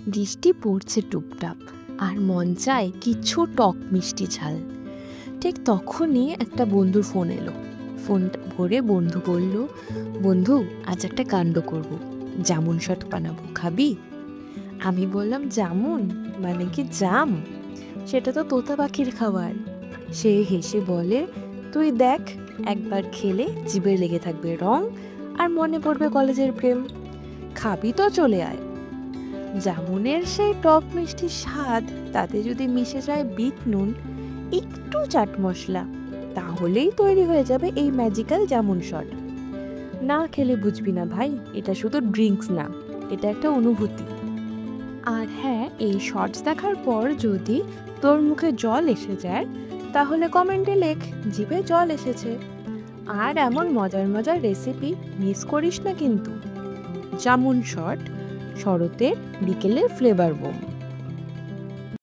বৃষ্টি পড়ছে টুপটাপ, আর মন চায় কিছু টক মিষ্টি ঝাল। ঠিক তখনই একটা বন্ধুর ফোন এলো। ফোনটা ভরে বন্ধু বলল, বন্ধু আজ একটা কাণ্ড করব, জামুন শট বানাবো, খাবি? আমি বললাম, জামুন মানে কি জাম? সেটা তো তোতা পাখির খাবার। সে হেসে বলে, তুই দেখ, একবার খেলে জিভে লেগে থাকবে রং, আর মনে পড়বে কলেজের প্রেম। খাবি তো চলে আয়। জামুনের সেই টক মিষ্টি স্বাদ, তাতে যদি মিশে যায় বিট নুন, একটু চাট মশলা, তাহলেই তৈরি হয়ে যাবে এই ম্যাজিক্যাল জামুন শট। না খেলে বুঝবি না ভাই, এটা শুধু ড্রিঙ্কস না, এটা একটা অনুভূতি। আর হ্যাঁ, এই শর্টস দেখার পর যদি তোর মুখে জল এসে যায়, তাহলে কমেন্টে লেখ জিভে জল এসেছে। আর এমন মজার মজার রেসিপি মিস করিস না কিন্তু। জামুন শট, শরতের বিকেলের ফ্লেভার বোম।